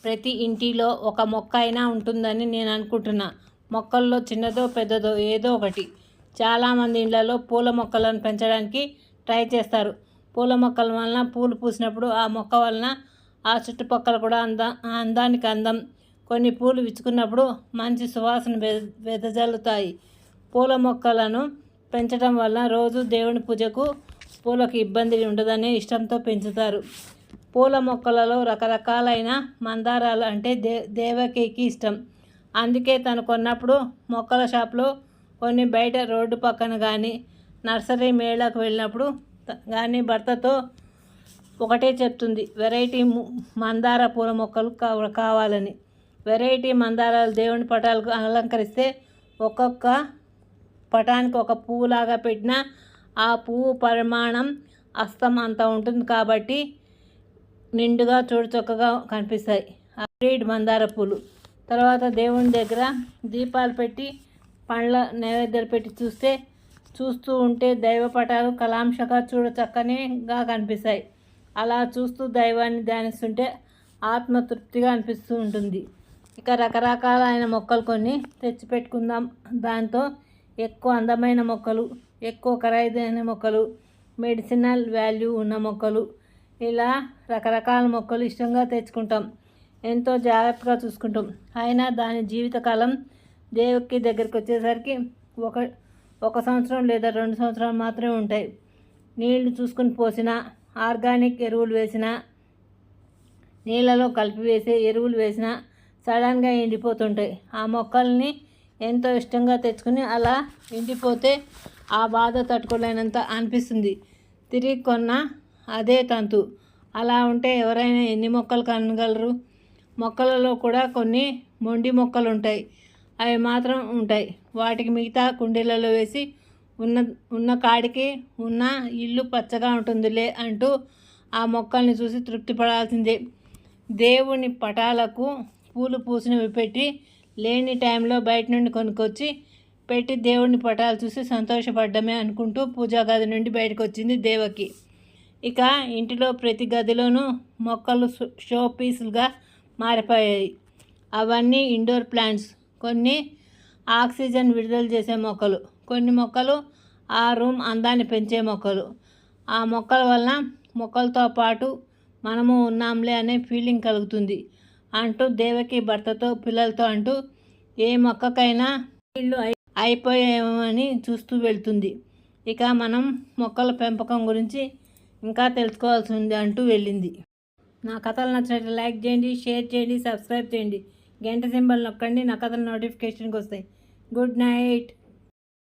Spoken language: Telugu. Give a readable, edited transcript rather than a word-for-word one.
ప్రతి ఇంటిలో ఒక మొక్క అయినా ఉంటుందని నేను అనుకుంటున్నా. మొక్కల్లో చిన్నదో పెద్దదో ఏదో ఒకటి. చాలామంది ఇళ్లలో పూల మొక్కలను పెంచడానికి ట్రై చేస్తారు. పూల మొక్కల వలన పూలు పూసినప్పుడు ఆ మొక్క వలన ఆ చుట్టుపక్కల కూడా అందానికి అందం. కొన్ని పూలు విచ్చుకున్నప్పుడు మంచి సువాసన వెదజల్లుతాయి. పూల మొక్కలను పెంచడం వల్ల రోజు దేవుని పూజకు పూలకు ఇబ్బంది ఉండదనే ఇష్టంతో పెంచుతారు. పూల మొక్కలలో రకరకాలైన మందారాలు అంటే దేవకికి ఇష్టం. అందుకే తను కొన్నప్పుడు మొక్కల షాప్లో కొన్ని బయట రోడ్డు పక్కన కానీ నర్సరీ మేళకు వెళ్ళినప్పుడు కానీ భర్తతో ఒకటే చెప్తుంది, వెరైటీ మందార పూల మొక్కలు కావాలని. వెరైటీ మందారాలు దేవుని పటాలకు అలంకరిస్తే ఒక్కొక్క పటానికి ఒక పువ్వులాగా పెట్టినా ఆ పువ్వు పరిమాణం హస్తం అంత ఉంటుంది కాబట్టి నిండుగా చూడచక్కగా కనిపిస్తాయి. హైబ్రిడ్ మందార పూలు. తర్వాత దేవుని దగ్గర దీపాలు పెట్టి పండ్ల నైవేద్యాలు పెట్టి చూస్తూ ఉంటే దైవ పటాలు కలాంశగా చూడచక్కనిగా కనిపిస్తాయి. అలా చూస్తూ దైవాన్ని ధ్యానిస్తుంటే ఆత్మతృప్తిగా అనిపిస్తూ ఉంటుంది. ఇక రకరకాలైన మొక్కలు కొన్ని తెచ్చిపెట్టుకుందాం. దాంతో ఎక్కువ అందమైన మొక్కలు, ఎక్కువ ఖరీదైన మొక్కలు, మెడిసినల్ వాల్యూ ఉన్న మొక్కలు, ఇలా రకరకాల మొక్కలు ఇష్టంగా తెచ్చుకుంటాం. ఎంతో జాగ్రత్తగా చూసుకుంటాం. అయినా దాని జీవితకాలం దేవుకి దగ్గరికి వచ్చేసరికి ఒక సంవత్సరం లేదా 2 సంవత్సరాలు మాత్రమే ఉంటాయి. నీళ్లు చూసుకుని పోసినా, ఆర్గానిక్ ఎరువులు వేసినా, నీళ్ళలో కలిపి వేసే ఎరువులు వేసినా సడన్గా ఎండిపోతుంటాయి. ఆ మొక్కల్ని ఎంతో ఇష్టంగా తెచ్చుకుని అలా ఎండిపోతే ఆ బాధ తట్టుకోలేనంత అనిపిస్తుంది. తిరిగి కొన్న అదే తంతు. అలా ఉంటే ఎవరైనా ఎన్ని మొక్కలు కనగలరు? మొక్కలలో కూడా కొన్ని మొండి మొక్కలు ఉంటాయి. అవి మాత్రం ఉంటాయి. వాటికి మిగతా కుండీలలో వేసి ఉన్న కాడికి ఉన్న ఇల్లు పచ్చగా ఉంటుందిలే అంటూ ఆ మొక్కల్ని చూసి తృప్తి పడాల్సిందే. దేవుని పటాలకు పూలు పూసినవి పెట్టి లేని టైంలో బయట నుండి కొనుక్కొచ్చి పెట్టి దేవుని పటాలు చూసి సంతోషపడ్డమే అనుకుంటూ పూజా గది నుండి బయటకు వచ్చింది దేవకి. ఇక ఇంటిలో ప్రతి గదిలోనూ మొక్కలు షో పీసులుగా మారిపోయాయి. అవన్నీ ఇండోర్ ప్లాంట్స్. కొన్ని ఆక్సిజన్ విడుదల చేసే మొక్కలు, కొన్ని మొక్కలు ఆ రూమ్ అందాన్ని పెంచే మొక్కలు. ఆ మొక్కల వలన మొక్కలతో పాటు మనము ఉన్నాంలే అనే ఫీలింగ్ కలుగుతుంది అంటూ దేవకి భర్తతో పిల్లలతో అంటూ ఏ మొక్కకైనా నీళ్ళు అయిపోయామని చూస్తూ వెళ్తుంది. ఇక మనం మొక్కల పెంపకం గురించి ఇంకా తెలుసుకోవాల్సి ఉంది అంటూ వెళ్ళింది. నా కథలు నచ్చినట్టు లైక్ చేయండి, షేర్ చేయండి, సబ్స్క్రైబ్ చేయండి. గంట సింబల్ నొక్కండి. నా కథల నోటిఫికేషన్కి వస్తాయి. Good night.